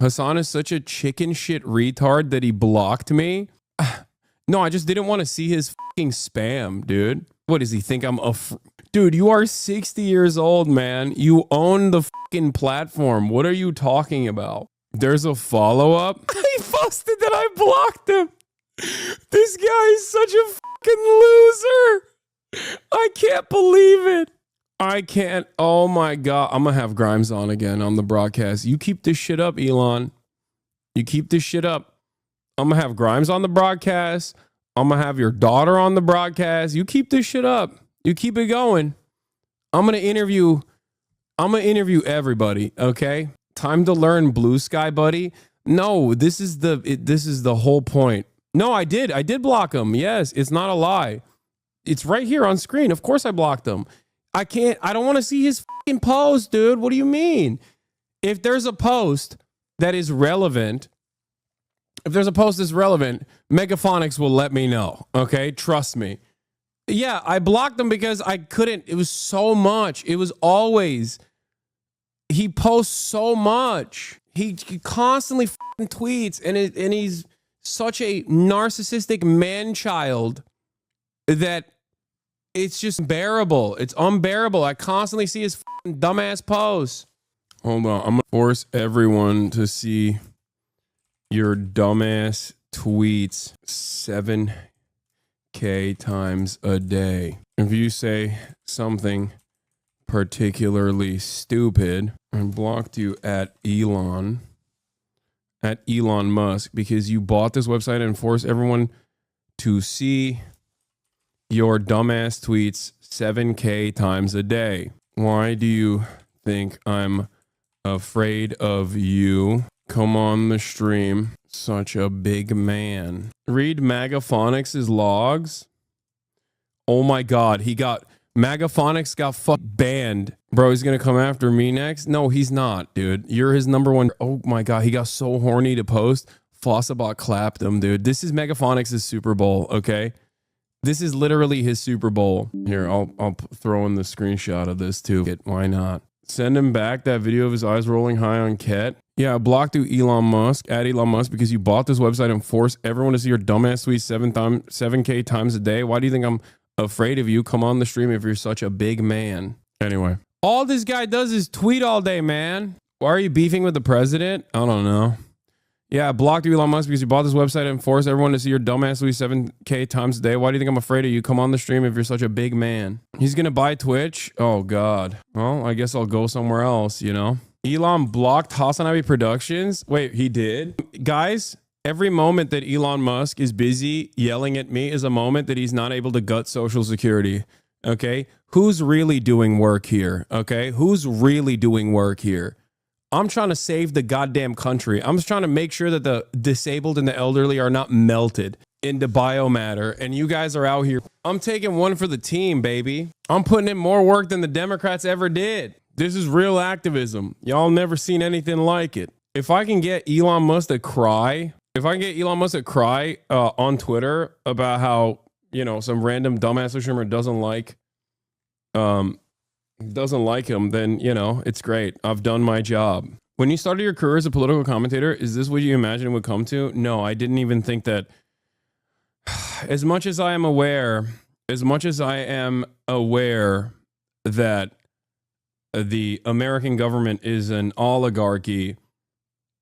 Hasan is such a chicken shit retard that he blocked me. No, I just didn't want to see his fucking spam, dude. What does he think I'm a... Dude, you are 60 years old, man. You own the fucking platform. What are you talking about? There's a follow-up. He posted that I blocked him. This guy is such a fucking loser. I can't believe it. I can't. Oh my God. I'm going to have Grimes on again on the broadcast. You keep this shit up, Elon. You keep this shit up. I'm going to have Grimes on the broadcast. I'm going to have your daughter on the broadcast. You keep this shit up. You keep it going. I'm going to interview everybody, okay? Time to learn, Blue Sky buddy. No, this is the whole point. No, I did block him. Yes, it's not a lie. It's right here on screen. Of course I blocked him. I don't want to see his fucking post, dude. What do you mean? If there's a post that is relevant, Megaphonics will let me know, okay? Trust me. Yeah, I blocked him because I couldn't. It was so much. It was always... He posts so much. He constantly fucking tweets, and he's such a narcissistic man-child that it's just unbearable. It's unbearable. I constantly see his fucking dumbass posts. Hold on. I'm going to force everyone to see your dumbass tweets 7K times a day. If you say something particularly stupid, I blocked you at Elon Musk because you bought this website and forced everyone to see your dumbass tweets 7K times a day. Why do you think I'm afraid of you? Come on the stream. Such a big man. Read Magaphonics' logs. Oh my God, Magaphonics got banned. Bro, he's gonna come after me next? No, he's not, dude. You're his number one. Oh my God, he got so horny to post. Fossabot clapped him, dude. This is Magaphonics' Super Bowl, okay? This is literally his Super Bowl. Here, I'll throw in the screenshot of this too. Why not? Send him back that video of his eyes rolling high on Ket. Yeah, I blocked you, Elon Musk, at Elon Musk, because you bought this website and forced everyone to see your dumbass tweets 7K times a day. Why do you think I'm afraid of you? Come on the stream if you're such a big man. Anyway, all this guy does is tweet all day, man. Why are you beefing with the president? I don't know. Yeah, I blocked you, Elon Musk, because you bought this website and forced everyone to see your dumbass tweets 7K times a day. Why do you think I'm afraid of you? Come on the stream if you're such a big man. He's gonna buy Twitch? Oh God. Well, I guess I'll go somewhere else, you know? Elon blocked Hasanabi Productions. Wait, he did? Guys, every moment that Elon Musk is busy yelling at me is a moment that he's not able to gut Social Security. Okay? Who's really doing work here? Okay? Who's really doing work here? I'm trying to save the goddamn country. I'm just trying to make sure that the disabled and the elderly are not melted into biomatter. And you guys are out here. I'm taking one for the team, baby. I'm putting in more work than the Democrats ever did. This is real activism. Y'all never seen anything like it. If I can get Elon Musk to cry, on Twitter about how, you know, some random dumbass streamer doesn't like him, then, you know, it's great. I've done my job. When you started your career as a political commentator, is this what you imagined it would come to? No, I didn't even think that. As much as I am aware that the American government is an oligarchy,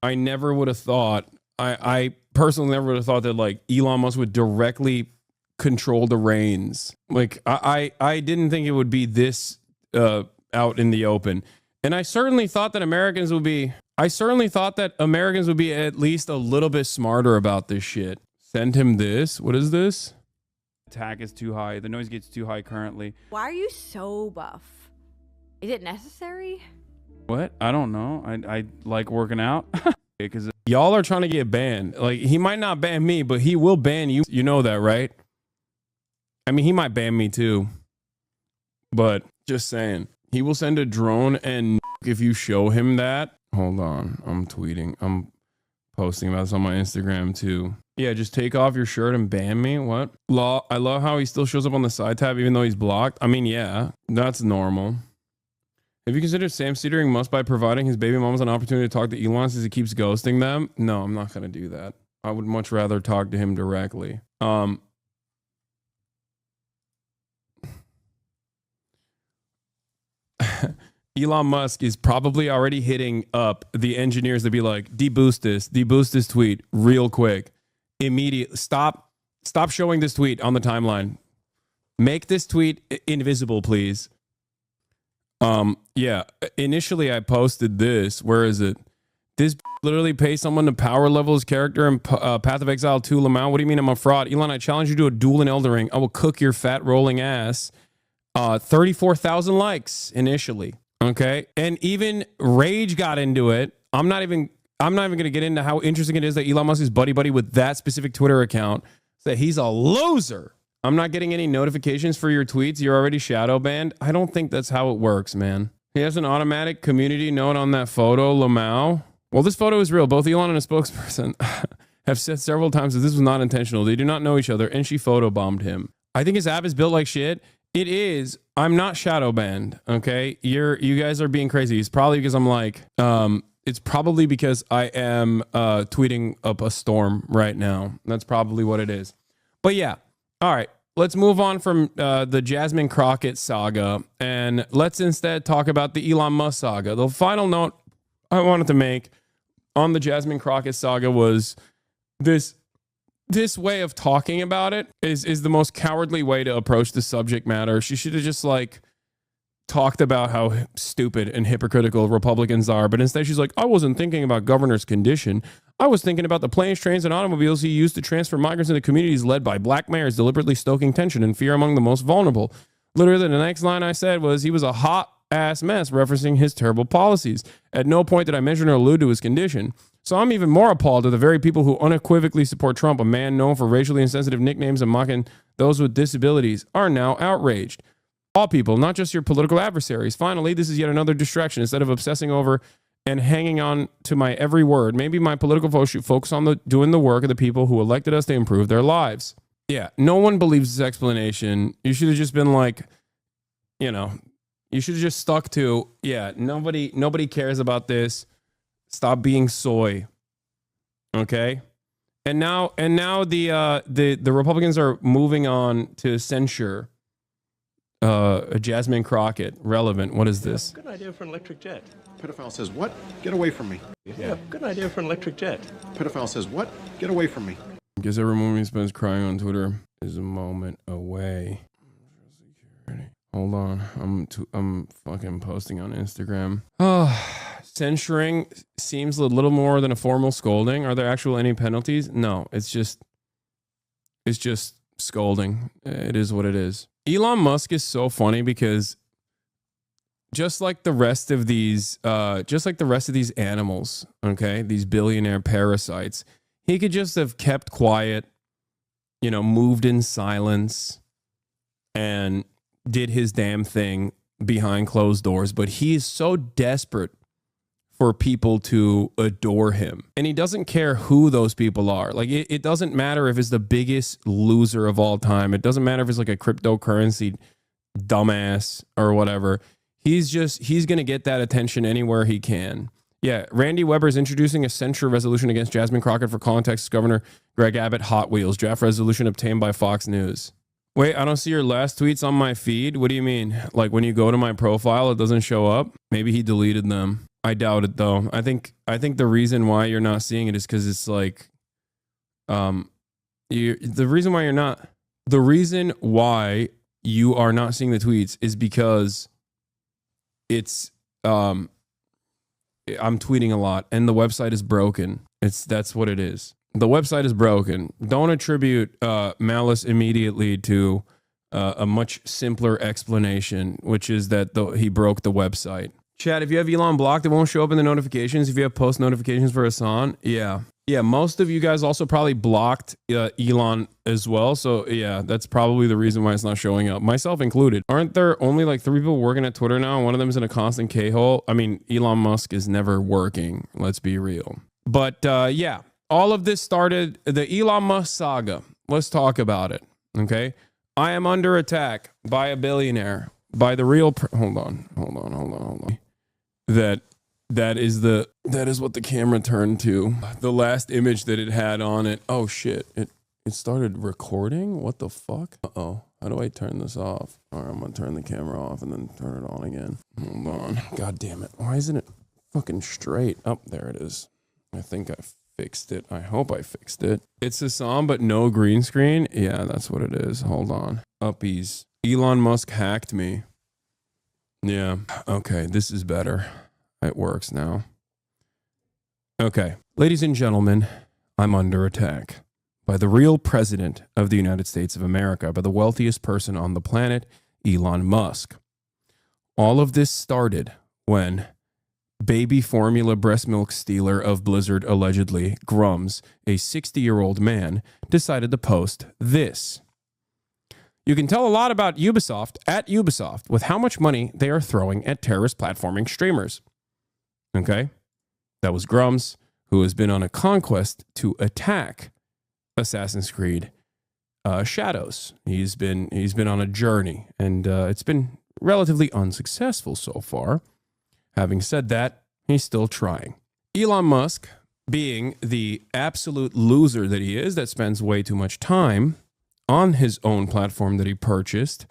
I never would have thought, I personally never would have thought that like Elon Musk would directly control the reins. Like I didn't think it would be this out in the open. And I certainly thought that Americans would be at least a little bit smarter about this shit. Send him this. What is this? Attack is too high. The noise gets too high currently. Why are you so buff? Is it necessary? What? I don't know. I like working out. Because y'all are trying to get banned. Like, he might not ban me, but he will ban you. You know that, right? I mean, he might ban me too. But just saying, he will send a drone and if you show him that. Hold on. I'm tweeting. I'm posting about this on my Instagram too. Yeah, just take off your shirt and ban me. What? I love how he still shows up on the side tab even though he's blocked. I mean, yeah, that's normal. Have you considered Sam Cedering Musk by providing his baby mamas an opportunity to talk to Elon since he keeps ghosting them? No, I'm not going to do that. I would much rather talk to him directly. Elon Musk is probably already hitting up the engineers to be like, deboost this tweet real quick. Immediately. Stop showing this tweet on the timeline. Make this tweet invisible, please. Yeah. Initially, I posted this. Where is it? This literally pays someone to power level his character in Path of Exile 2 Lamau. What do you mean I'm a fraud? Elon, I challenge you to a duel in Elden Ring. I will cook your fat rolling ass. 34,000 likes initially. Okay. And even Rage got into it. I'm not even going to get into how interesting it is that Elon Musk is buddy with that specific Twitter account. That he's a loser. I'm not getting any notifications for your tweets. You're already shadow banned. I don't think that's how it works, man. He has an automatic community note on that photo, Lamau. Well, this photo is real. Both Elon and a spokesperson have said several times that this was not intentional. They do not know each other, and she photobombed him. I think his app is built like shit. It is. I'm not shadow banned. Okay, you guys are being crazy. It's probably because I'm like, it's probably because I am tweeting up a storm right now. That's probably what it is. But yeah, all right. Let's move on from the Jasmine Crockett saga, and let's instead talk about the Elon Musk saga. The final note I wanted to make on the Jasmine Crockett saga was this way of talking about it is the most cowardly way to approach the subject matter. She should have just like talked about how stupid and hypocritical Republicans are, but instead she's like, I wasn't thinking about governor's condition. I was thinking about the planes, trains, and automobiles he used to transfer migrants into communities led by black mayors, deliberately stoking tension and fear among the most vulnerable. Literally, the next line I said was, he was a hot ass mess, referencing his terrible policies. At no point did I mention or allude to his condition. So I'm even more appalled at the very people who unequivocally support Trump, a man known for racially insensitive nicknames and mocking those with disabilities, are now outraged. All people, not just your political adversaries. Finally, this is yet another distraction. Instead of obsessing over and hanging on to my every word, maybe my political foes should focus on doing the work of the people who elected us to improve their lives. Yeah, no one believes this explanation. You should have just been like, you should have just stuck to, yeah, nobody cares about this. Stop being soy. Okay? And now the Republicans are moving on to censure Jasmine Crockett. Relevant. What is this? Good idea for an electric jet. Pedophile says, what? Get away from me. Yeah, good idea for an electric jet. Pedophile says, what? Get away from me. Guess every moment he spends crying on Twitter is a moment away. Hold on. I'm fucking posting on Instagram. Censuring seems a little more than a formal scolding. Are there actual any penalties? No, it's just scolding. It is what it is. Elon Musk is so funny because just like the rest of these animals, okay, these billionaire parasites, he could just have kept quiet, moved in silence and did his damn thing behind closed doors. But he is so desperate for people to adore him. And he doesn't care who those people are. Like, it doesn't matter if it's the biggest loser of all time. It doesn't matter if it's like a cryptocurrency dumbass or whatever. He's going to get that attention anywhere he can. Yeah, Randy Weber is introducing a censure resolution against Jasmine Crockett for calling Texas Governor Greg Abbott Hot Wheels. Draft resolution obtained by Fox News. Wait, I don't see your last tweets on my feed. What do you mean? Like when you go to my profile, it doesn't show up? Maybe he deleted them. I doubt it though. I think the reason why you're not seeing it is because it's like, the reason why you are not seeing the tweets is because it's I'm tweeting a lot and the website is broken. That's what it is. The website is broken. Don't attribute malice immediately to a much simpler explanation, which is that he broke the website. Chat, if you have Elon blocked, it won't show up in the notifications. If you have post notifications for Hasan, yeah, most of you guys also probably blocked Elon as well. So yeah, that's probably the reason why it's not showing up, myself included. Aren't there only like 3 people working at Twitter now? And one of them is in a constant K-hole. I mean, Elon Musk is never working. Let's be real. But yeah, all of this started the Elon Musk saga. Let's talk about it. Okay. I am under attack by a billionaire. by the real hold on. That is what the camera turned to. The last image that it had on it. Oh shit. It started recording? What the fuck? Uh-oh. How do I turn this off? All right, I'm gonna turn the camera off and then turn it on again. Hold on. God damn it. Why isn't it fucking straight? Oh, there it is. I think I fixed it. I hope I fixed it. It's Hasan, but no green screen. Yeah, that's what it is. Hold on. Uppies. Elon Musk hacked me. Yeah. Okay, this is better. It works now. Okay. Ladies and gentlemen, I'm under attack by the real president of the United States of America, by the wealthiest person on the planet, Elon Musk. All of this started when baby formula breast milk stealer of Blizzard, allegedly, Grums, a 60-year-old man, decided to post this. You can tell a lot about Ubisoft at Ubisoft with how much money they are throwing at terrorist platforming streamers. Okay? That was Grums, who has been on a conquest to attack Assassin's Creed Shadows. He's been on a journey, and it's been relatively unsuccessful so far. Having said that, he's still trying. Elon Musk, being the absolute loser that he is, that spends way too much time on his own platform that he purchased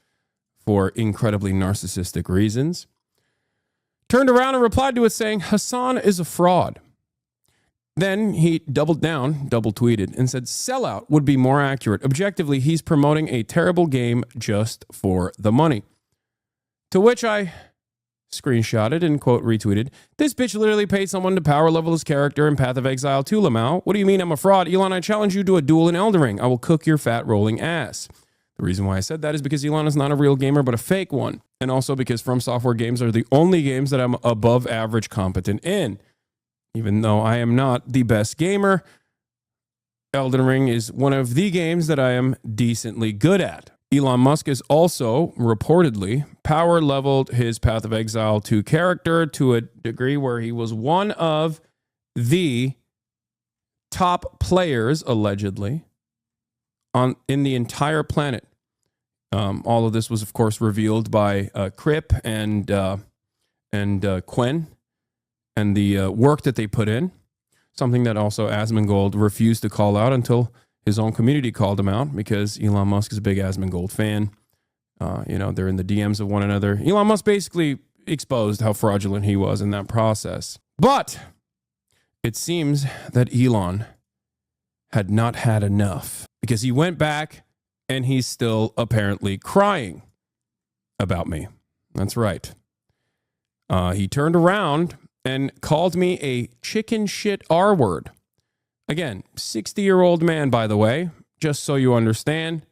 for incredibly narcissistic reasons, turned around and replied to it saying, Hasan is a fraud. Then he doubled down, double tweeted, and said sellout would be more accurate. Objectively, he's promoting a terrible game just for the money. To which I screenshotted and, quote, retweeted, this bitch literally paid someone to power level his character in Path of Exile 2, Lamau. What do you mean I'm a fraud? Elon, I challenge you to a duel in Elden Ring. I will cook your fat rolling ass. The reason why I said that is because Elon is not a real gamer, but a fake one. And also because From Software games are the only games that I'm above average competent in. Even though I am not the best gamer, Elden Ring is one of the games that I am decently good at. Elon Musk has also reportedly power leveled his Path of Exile 2 character to a degree where he was one of the top players, allegedly, in the entire planet. All of this was, of course, revealed by Crip and Quen, and the work that they put in, something that also Asmongold refused to call out until his own community called him out, because Elon Musk is a big Asmongold fan. They're in the DMs of one another. Elon Musk basically exposed how fraudulent he was in that process. But it seems that Elon had not had enough, because he went back and he's still apparently crying about me. That's right. He turned around and called me a chicken shit R word. Again, 60-year-old man, by the way, just so you understand.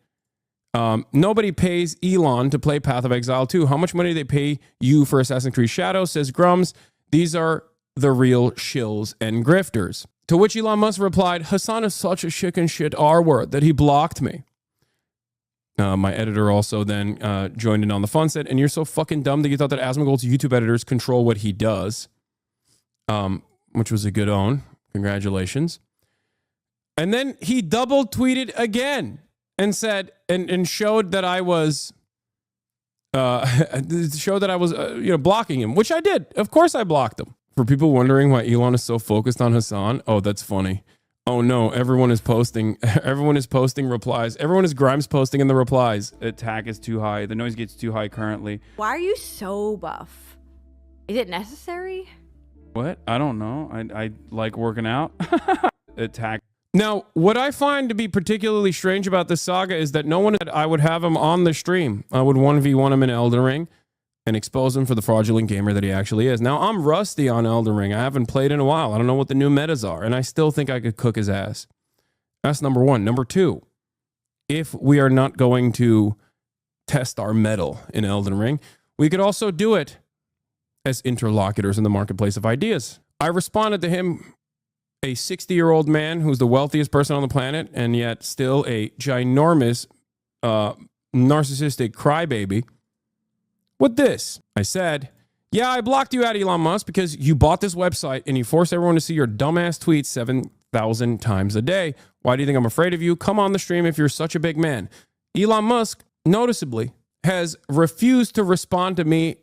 Nobody pays Elon to play Path of Exile 2. How much money do they pay you for Assassin's Creed Shadows, says Grums. These are the real shills and grifters. To which Elon Musk replied, Hasan is such a chicken shit R word that he blocked me. My editor also then joined in on the fun, said, and you're so fucking dumb that you thought that Asmongold's YouTube editors control what he does. Which was a good own. Congratulations. And then he double tweeted again and said, and showed that I was, blocking him, which I did. Of course I blocked him. For people wondering why Elon is so focused on Hasan, oh, that's funny. Oh no, everyone is posting replies. Everyone is Grimes posting in the replies. Attack is too high. The noise gets too high currently. Why are you so buff? Is it necessary? What? I don't know. I like working out. Attack. Now, what I find to be particularly strange about this saga is that no one, I would have him on the stream. I would 1v1 him in Elden Ring and expose him for the fraudulent gamer that he actually is. Now, I'm rusty on Elden Ring. I haven't played in a while. I don't know what the new metas are, and I still think I could cook his ass. That's number one. Number two, if we are not going to test our mettle in Elden Ring, we could also do it as interlocutors in the marketplace of ideas. I responded to him, a 60-year-old man who's the wealthiest person on the planet and yet still a ginormous narcissistic crybaby, with this. I said, yeah, I blocked you out, Elon Musk, because you bought this website and you force everyone to see your dumbass tweets 7,000 times a day. Why do you think I'm afraid of you? Come on the stream if you're such a big man. Elon Musk, noticeably, has refused to respond to me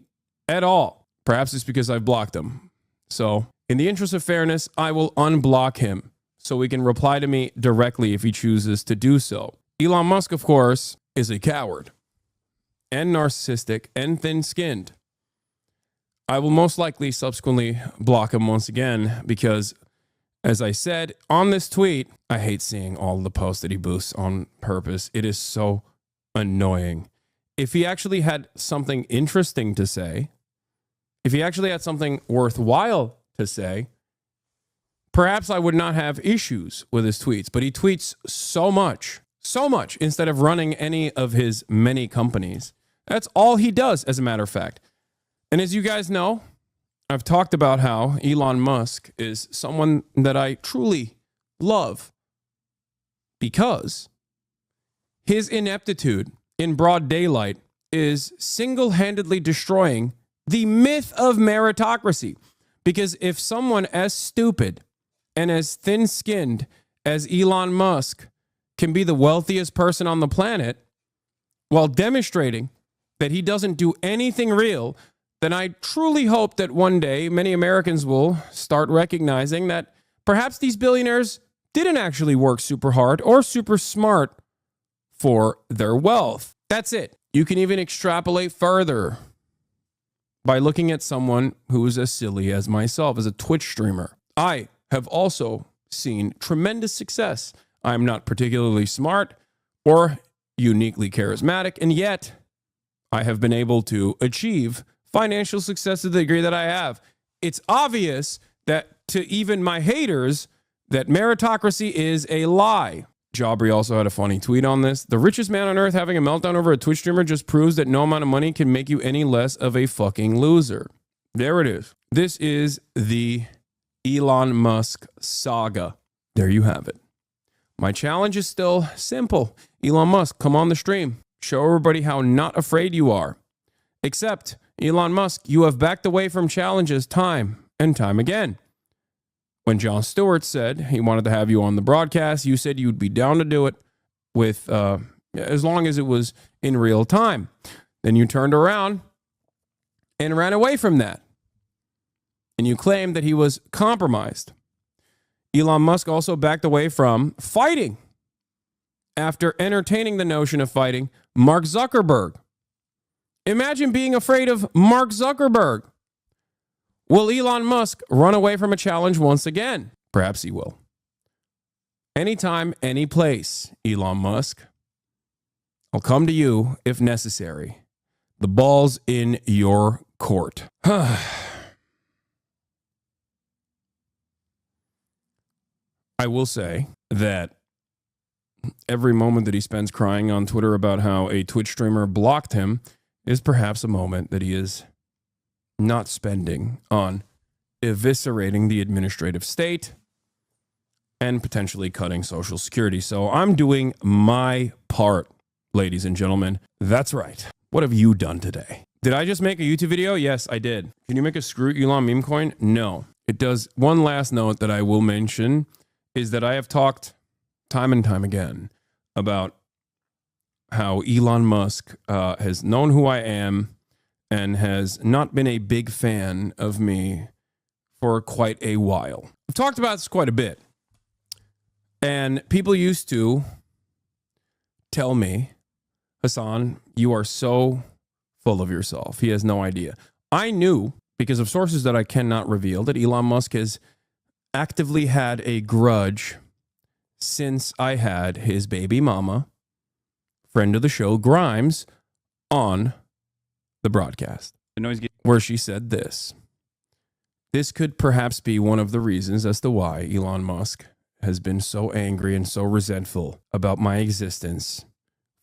at all. Perhaps it's because I've blocked him. So, in the interest of fairness, I will unblock him so he can reply to me directly if he chooses to do so. Elon Musk, of course, is a coward and narcissistic and thin-skinned. I will most likely subsequently block him once again because, as I said on this tweet, I hate seeing all the posts that he boosts on purpose. It is so annoying. If he actually had something interesting to say, if he actually had something worthwhile to say, perhaps I would not have issues with his tweets. But he tweets so much instead of running any of his many companies. That's all he does, as a matter of fact. And as you guys know, I've talked about how Elon Musk is someone that I truly love because his ineptitude in broad daylight is single-handedly destroying the myth of meritocracy. Because if someone as stupid and as thin-skinned as Elon Musk can be the wealthiest person on the planet while demonstrating that he doesn't do anything real, then I truly hope that one day many Americans will start recognizing that perhaps these billionaires didn't actually work super hard or super smart for their wealth. That's it. You can even extrapolate further by looking at someone who is as silly as myself, as a Twitch streamer. I have also seen tremendous success. I'm not particularly smart or uniquely charismatic, and yet I have been able to achieve financial success to the degree that I have. It's obvious that to even my haters that meritocracy is a lie. Jabri also had a funny tweet on this. The richest man on earth having a meltdown over a Twitch streamer just proves that no amount of money can make you any less of a fucking loser. There it is. This is the Elon Musk saga. There you have it. My challenge is still simple. Elon Musk, come on the stream. Show everybody how not afraid you are. Except, Elon Musk, you have backed away from challenges time and time again. When Jon Stewart said he wanted to have you on the broadcast, you said you'd be down to do it with as long as it was in real time. Then you turned around and ran away from that. And you claimed that he was compromised. Elon Musk also backed away from fighting after entertaining the notion of fighting Mark Zuckerberg. Imagine being afraid of Mark Zuckerberg. Will Elon Musk run away from a challenge once again? Perhaps he will. Anytime, any place, Elon Musk. I'll come to you if necessary. The ball's in your court. I will say that every moment that he spends crying on Twitter about how a Twitch streamer blocked him is perhaps a moment that he is not spending on eviscerating the administrative state and potentially cutting Social Security. So I'm doing my part, ladies and gentlemen. That's right. What have you done today? Did I just make a YouTube video? Yes, I did. Can you make a screw Elon meme coin? No. It does. One last note that I will mention is that I have talked time and time again about how Elon Musk has known who I am and has not been a big fan of me for quite a while. I've talked about this quite a bit. And people used to tell me, Hasan, you are so full of yourself. He has no idea. I knew, because of sources that I cannot reveal, that Elon Musk has actively had a grudge since I had his baby mama, friend of the show, Grimes, on the broadcast, where she said this. This could perhaps be one of the reasons as to why Elon Musk has been so angry and so resentful about my existence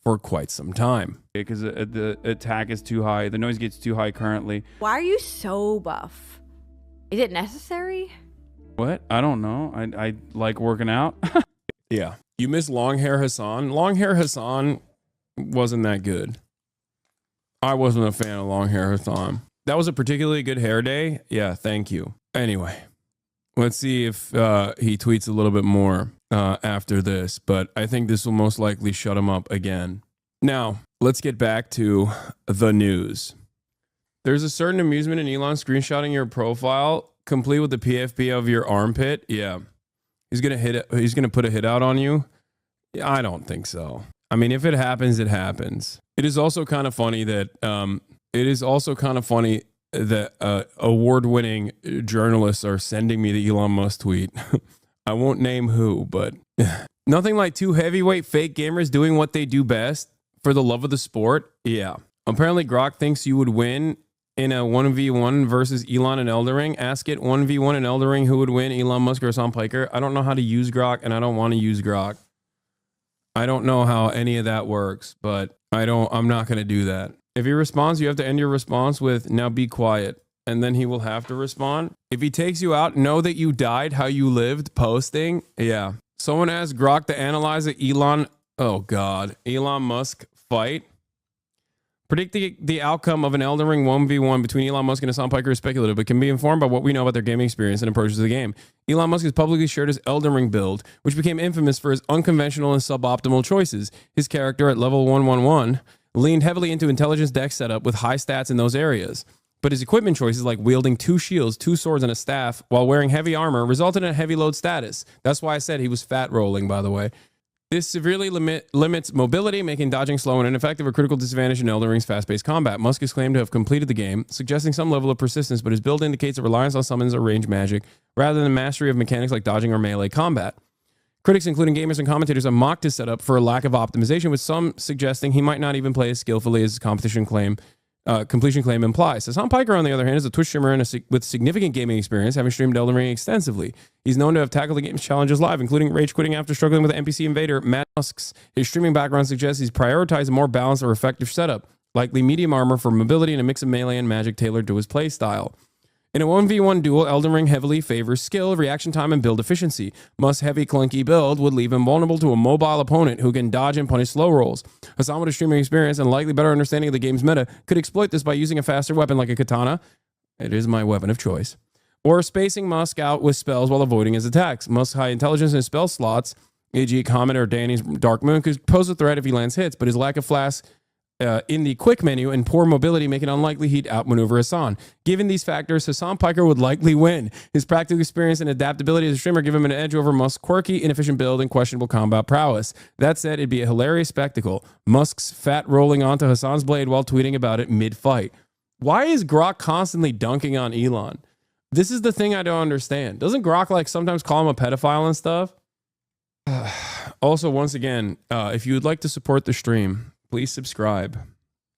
for quite some time. Because the attack is too high. The noise gets too high currently. Why are you so buff? Is it necessary? What? I don't know. I like working out. Yeah. You miss long hair Hasan. Long hair Hasan wasn't that good. I wasn't a fan of long hair Hasan. That was a particularly good hair day. Yeah, thank you. Anyway, let's see if he tweets a little bit more after this, but I think this will most likely shut him up again. Now, let's get back to the news. There's a certain amusement in Elon screenshotting your profile, complete with the PFP of your armpit. Yeah. He's gonna put a hit out on you. Yeah, I don't think so. I mean, if it happens, it happens. It is also kind of funny that award-winning journalists are sending me the Elon Musk tweet. I won't name who, but nothing like two heavyweight fake gamers doing what they do best for the love of the sport. Yeah. Apparently, Grok thinks you would win in a 1v1 versus Elon and Elden Ring. Ask it 1v1 in Elden Ring, who would win, Elon Musk or Hasan Piker? I don't know how to use Grok, and I don't want to use Grok. I don't know how any of that works, but I'm not going to do that. If he responds, you have to end your response with, now be quiet. And then he will have to respond. If he takes you out, know that you died how you lived posting. Yeah. Someone asked Grok to analyze the Elon Musk fight. Predict the outcome of an Elden Ring 1v1 between Elon Musk and Hasan Piker is speculative, but can be informed by what we know about their gaming experience and approaches to the game. Elon Musk has publicly shared his Elden Ring build, which became infamous for his unconventional and suboptimal choices. His character at level 111 leaned heavily into intelligence deck setup with high stats in those areas. But his equipment choices, like wielding 2 shields, 2 swords, and a staff while wearing heavy armor, resulted in a heavy load status. That's why I said he was fat rolling, by the way. This severely limits mobility, making dodging slow and ineffective, a critical disadvantage in Elden Ring's fast-paced combat. Musk is claimed to have completed the game, suggesting some level of persistence, but his build indicates a reliance on summons or range magic, rather than mastery of mechanics like dodging or melee combat. Critics, including gamers and commentators, have mocked his setup for a lack of optimization, with some suggesting he might not even play as skillfully as his completion claim implies. Hasan Piker, on the other hand, is a Twitch streamer with significant gaming experience, having streamed Elden Ring extensively. He's known to have tackled the game's challenges live, including rage quitting after struggling with the NPC invader, Matt Musk's. His streaming background suggests he's prioritized a more balanced or effective setup, likely medium armor for mobility and a mix of melee and magic tailored to his playstyle. In a 1v1 duel, Elden Ring heavily favors skill, reaction time, and build efficiency. Musk's heavy, clunky build would leave him vulnerable to a mobile opponent who can dodge and punish slow rolls. Hasan, with a streaming experience and likely better understanding of the game's meta, could exploit this by using a faster weapon like a katana. It is my weapon of choice. Or spacing Musk out with spells while avoiding his attacks. Musk's high intelligence and spell slots, e.g. Comet or Danny's Dark Moon, could pose a threat if he lands hits, but his lack of flash in the quick menu and poor mobility make it unlikely he'd outmaneuver Hasan. Given these factors, Hasan Piker would likely win. His practical experience and adaptability as a streamer give him an edge over Musk's quirky, inefficient build and questionable combat prowess. That said, it'd be a hilarious spectacle. Musk's fat rolling onto Hasan's blade while tweeting about it mid-fight. Why is Grok constantly dunking on Elon? This is the thing I don't understand. Doesn't Grok sometimes call him a pedophile and stuff? Also, once again, if you would like to support the stream, please subscribe,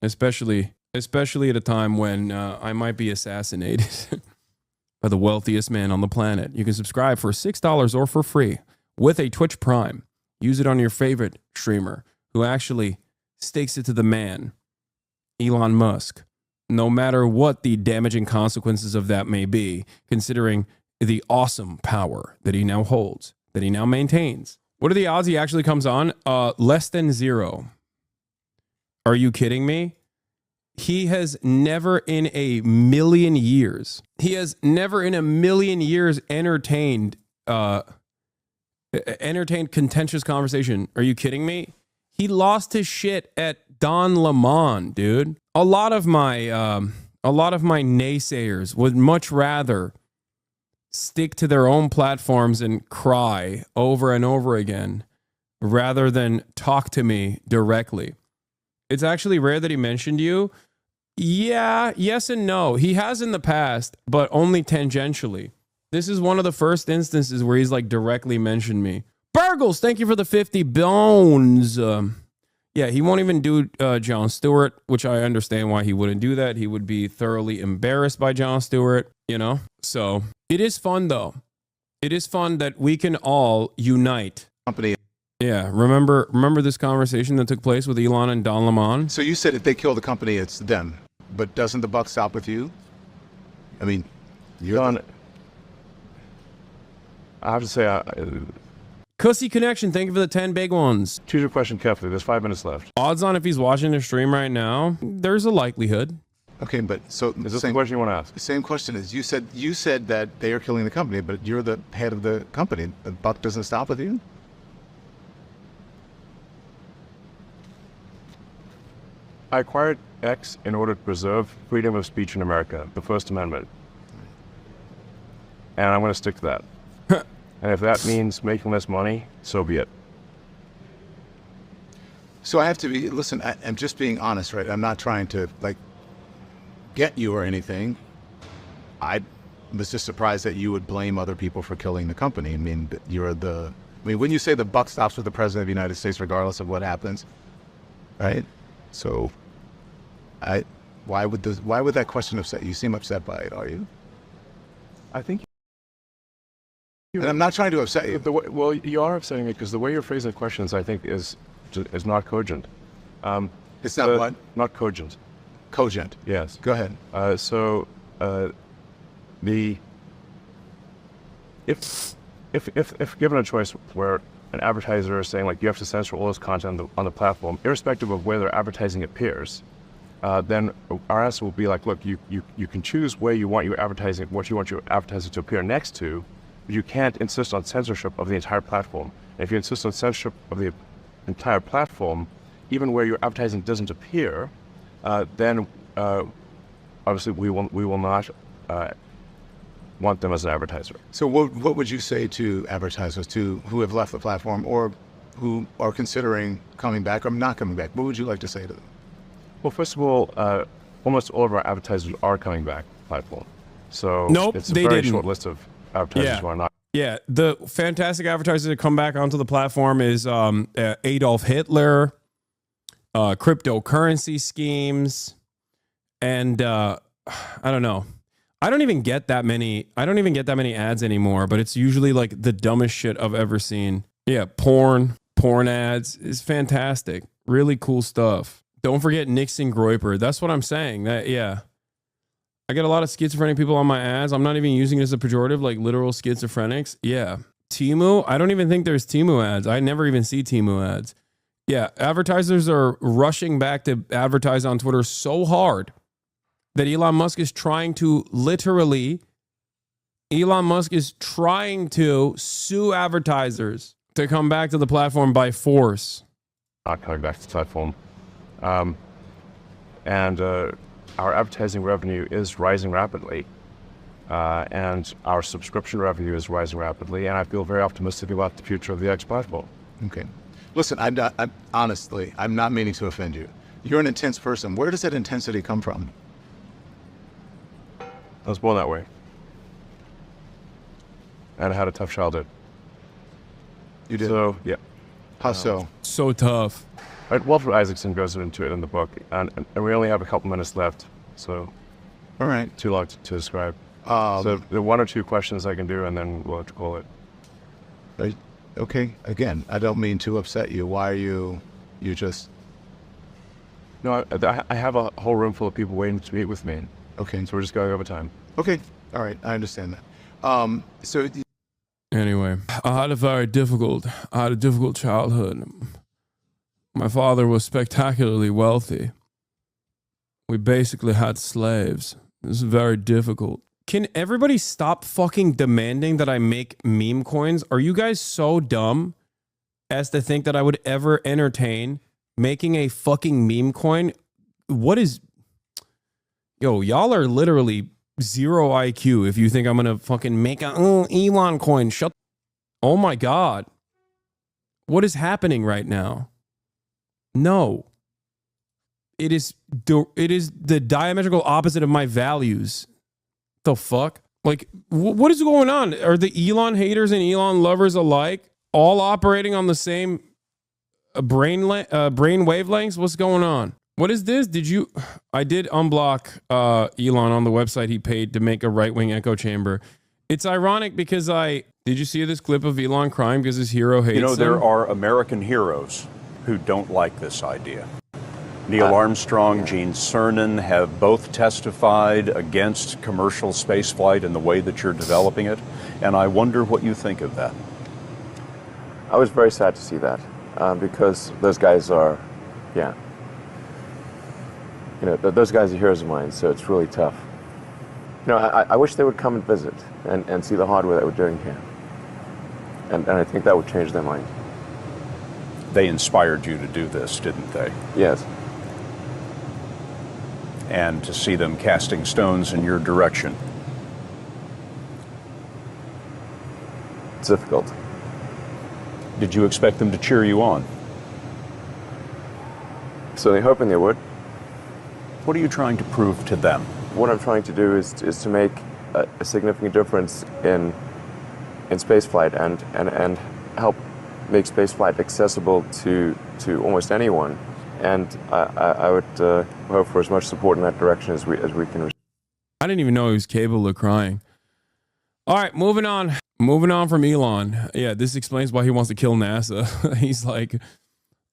especially at a time when I might be assassinated by the wealthiest man on the planet. You can subscribe for $6 or for free with a Twitch Prime. Use it on your favorite streamer who actually stakes it to the man, Elon Musk, no matter what the damaging consequences of that may be, considering the awesome power that he now holds, that he now maintains. What are the odds he actually comes on? Less than 0. Are you kidding me? He has never in a million years entertained contentious conversation. Are you kidding me? He lost his shit at Don Lemon, dude. A lot of my naysayers would much rather stick to their own platforms and cry over and over again rather than talk to me directly. It's actually rare that he mentioned you. Yeah, yes and no. He has in the past, but only tangentially. This is one of the first instances where he's directly mentioned me. Burgles, thank you for the 50 bones. Yeah, he won't even do Jon Stewart, which I understand why he wouldn't do that. He would be thoroughly embarrassed by Jon Stewart, So it is fun, though. It is fun that we can all unite. Company. Yeah, remember this conversation that took place with Elon and Don Lemon? So you said if they kill the company, it's them. But doesn't the buck stop with you? I mean, you're Don, I have to say, Cussy Connection, thank you for the 10 big ones. choose your question carefully. There's 5 minutes left. Odds on if he's watching the stream right now, there's a likelihood. okay, but so Is this the question you want to ask? Same question is you said that they are killing the company, but you're the head of the company. The buck doesn't stop with you. I acquired X in order to preserve freedom of speech in America, the First Amendment. And I'm going to stick to that. And if that means making less money, so be it. So I have to be, listen, I'm just being honest, right? I'm not trying to, like, get you or anything. I was just surprised that you would blame other people for killing the company. I mean, when you say the buck stops with the President of the United States, regardless of what happens, right? So, why would that question upset you? You seem upset by it, are you? I think And I'm not trying to upset you. well, you are upsetting me because the way you're phrasing the questions, I think, is not cogent. It's not what? Not cogent. Cogent. Yes. Go ahead. If given a choice where an advertiser is saying, like, you have to censor all this content on the platform, irrespective of where their advertising appears, then our answer will be like, look, you can choose where you want your advertising, what you want your advertising to appear next to, but you can't insist on censorship of the entire platform. And if you insist on censorship of the entire platform, even where your advertising doesn't appear, then obviously we will not want them as an advertiser. So what would you say to advertisers who have left the platform or who are considering coming back or not coming back? What would you like to say to them? Well, first of all, almost all of our advertisers are coming back to the platform. So Nope, it's a they very didn't. short list of advertisers who are not. Yeah, the fantastic advertisers that come back onto the platform is Adolf Hitler, cryptocurrency schemes, and I don't know. I don't even get that many ads anymore, but it's usually like the dumbest shit I've ever seen. Yeah, porn ads is fantastic. Really cool stuff. Don't forget Nixon Groyper. That's what I'm saying. I get a lot of schizophrenic people on my ads. I'm not even using it as a pejorative, like literal schizophrenics. Yeah. Temu, I don't even think there's Temu ads. I never even see Temu ads. Yeah, advertisers are rushing back to advertise on Twitter so hard that Elon Musk is trying to sue advertisers to come back to the platform by force. Not coming back to the platform. Our advertising revenue is rising rapidly, and our subscription revenue is rising rapidly, and I feel very optimistic about the future of the X platform. Okay. Listen, I'm not meaning to offend you. You're an intense person. Where does that intensity come from? I was born that way. And I had a tough childhood. You did? So, yeah. How so? So tough. Right, Walter Isaacson goes into it in the book, and we only have a couple minutes left, so All right. too long to describe. So the one or two questions I can do, and then we'll have to call it. Okay. Again, I don't mean to upset you. Why are you just... No, I have a whole room full of people waiting to meet with me. Okay. So we're just going over time. Okay. All right. I understand that. Anyway, I had a difficult childhood. My father was spectacularly wealthy. We basically had slaves. It was very difficult. Can everybody stop fucking demanding that I make meme coins? Are you guys so dumb as to think that I would ever entertain making a fucking meme coin? What is... Yo, y'all are literally zero IQ if you think I'm gonna fucking make a Elon coin. Oh my God. What is happening right now? No. It is the diametrical opposite of my values. The fuck? Like, what is going on? Are the Elon haters and Elon lovers alike all operating on the same brain wavelengths? What's going on? What is this? I did unblock Elon on the website he paid to make a right-wing echo chamber. It's ironic because did you see this clip of Elon crying because his hero hates him? There are American heroes who don't like this idea. Neil Armstrong, Gene Cernan have both testified against commercial spaceflight and the way that you're developing it, and I wonder what you think of that. I was very sad to see that, because those guys are, those guys are heroes of mine, so it's really tough. I wish they would come and visit and see the hardware that we're doing here. And I think that would change their mind. They inspired you to do this, didn't they? Yes. and to see them casting stones in your direction? It's difficult. Did you expect them to cheer you on? So they're hoping they would. What are you trying to prove to them? What I'm trying to do is to make a significant difference in spaceflight and help make spaceflight accessible to almost anyone. And I would hope for as much support in that direction as we can. I didn't even know he was capable of crying. All right, moving on. Moving on from Elon. Yeah, this explains why he wants to kill NASA. He's like,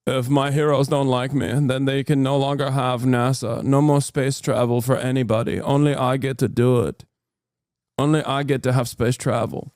if my heroes don't like me, then they can no longer have NASA. No more space travel for anybody. Only I get to do it. Only I get to have space travel.